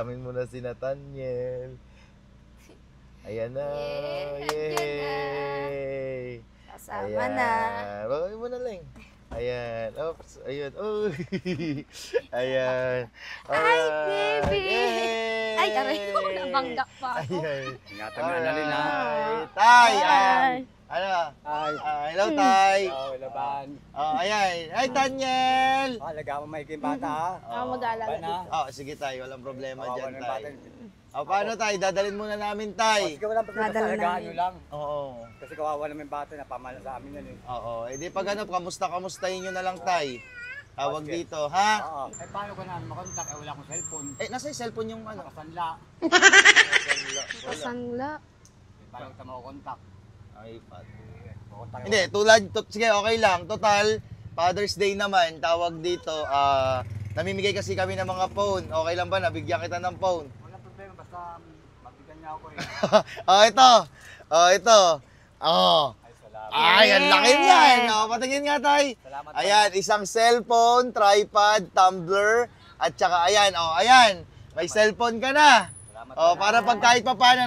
Pasalamin mo na si Nathaniel. Ayan na. Yay! Kasama na. Bawin mo na lang. Ayan. Oops. Ayan. Oh. Ayan. Ay, baby! Yay! Ay, aray ko. Nabangga pa ako. Ayan. Ingatan nga na rin ha. Tay! Ay. Ano? Ay. Hello, Tay. Oh, laban. Ayan. Ay, Daniel! Lagaw mo may bata ha. Mag-aalala Bana. dito. Sige, Tay. Walang problema Kawawa dyan, ng Tay. bata. Paano, Tay? Dadalhin muna namin, Tay. Sige, walang problema. Dadala Alagaan namin. nyo lang. Oo. Kasi kawawa naman yung bata na pamana sa amin yan eh. Oo. Di pag ano, kamustahin nyo na lang, Tay. Tawag dito, ha? Oo. Eh paano ko na makontak? Eh wala akong cellphone. Nasa yung cellphone yung ano? Nakasanla. Kasangla. Eh, paano kita makukontak? iPad. Makontak Hindi, sige, okay lang. Total, Father's Day naman, tawag dito, namimigay kasi kami ng mga phone. Okay lang ba? Nabigyan kita ng phone. Walang problema. Basta mabigyan niya ako eh. Ito. Ito. Ay, salamat. Ay, ang laki niyan. Patingin nga, Tay. Salamat. Ayan, isang cellphone, tripod, tumbler, at saka ayan, ayan. May cellphone ka na. Salamat. Para pag kahit pa paano,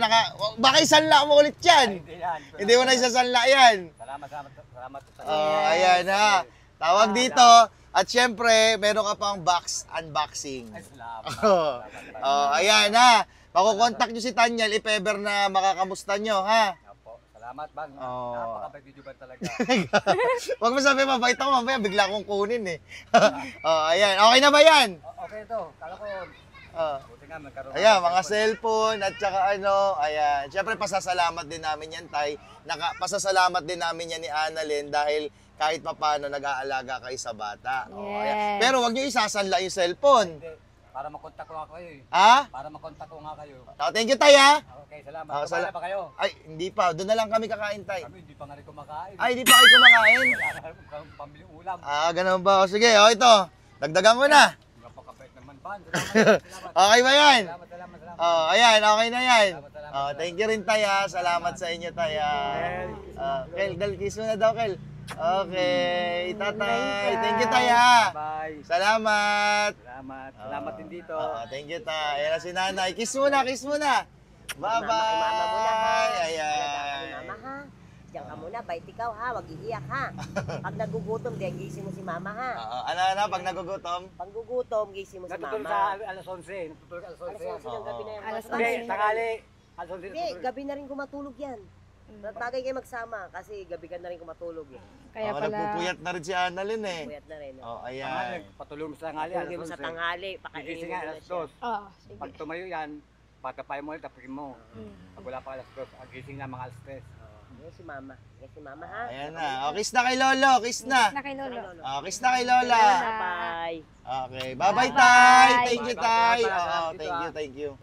baka isanla mo ulit yan. Hindi yan. Hindi mo na isasanla yan. Salamat. Salamat. Ayan ha. Tawag dito. At syempre, meron ka pang box unboxing. Ay, salamat. Ayan ha. Makukontak nyo si Tanyal if ever na makakamusta nyo, ha? Opo. Salamat, Bang. Oo. Napakabait ba talaga. Huwag mo sabi, mabait ako, mamaya bigla akong kunin eh. Ayan. Okay na ba yan? Okay ito. Kala ko, buti nga magkaroon. Ayan, mga cellphone at saka ano, ayan. Siyempre, pasasalamat din namin yan, Tay. Pasasalamat din namin yan ni Annalyn dahil kahit papano nag-aalaga kayo sa bata. Ayan. Pero wag nyo isasanla yung cellphone. Hindi. Para makontak ko nga kayo eh. Ha? Para makontak ko nga kayo. Thank you, Tay, ha? Okay, salamat. Kumala pa kayo? Ay, hindi pa. Doon na lang kami kakain, Tay. Kami hindi pa nga rin kumakain. Ay, hindi pa kayo kumakain? Wala na kami pambiling ulam. Ganun ba? Sige, ito. Dagdagan ko na. Napakabait naman, Ban. Salamat. Okay ba yan? Salamat. Ayan, okay na yan. Salamat. Thank you rin, Tay, ha? Salamat sa inyo, Tay, ha? Kel, kiss mo na daw, Kel. Okay, tatay. Thank you, Tay, ha? Bye. Salamat. Salamat din dito. Thank you, Tay. Ayan na si Nanay. Kiss muna, kiss muna. Mama muna, ha? Bye-bye. Ayan. Mama, ha? Diyan ka muna, bait ikaw, ha? Huwag iiyak, ha? Pag nagugutom, diyan gising mo si mama, ha? Ano, pag nagugutom? Pag gugutom, gising mo si Natutulog mama. sa alas 11. Natutulog sa alas 11. Alas 11 ng gabi na yan. Alas Hindi, 11. tanghali. Alas 11 Hindi, gabi na rin kumatulog yan. Bagay kayo magsama kasi gabi ka na rin kumatulog, eh. Kaya pala. Nagpupuyat na rin si Annalyn, eh. Puyat na rin, Ayan. Patulog mo sa tanghali. Tulogin mo sa tanghali, pakainin Gigising mo nga na alas siya. 2. Sige. Pag tumayo yan, pagkapay mo ulit, tapikin mo. Pag wala pa alas 2, ang gising na mga alas 3. Yan si mama. Yan si mama, ha? Ayan na. Kiss na kay Lolo, kiss na. Na kay Lolo. Kiss na kay Lola. Bye. Okay, bye-bye, Bye-bye. Tay. Thank you, Tay. Bye-bye. Thank you.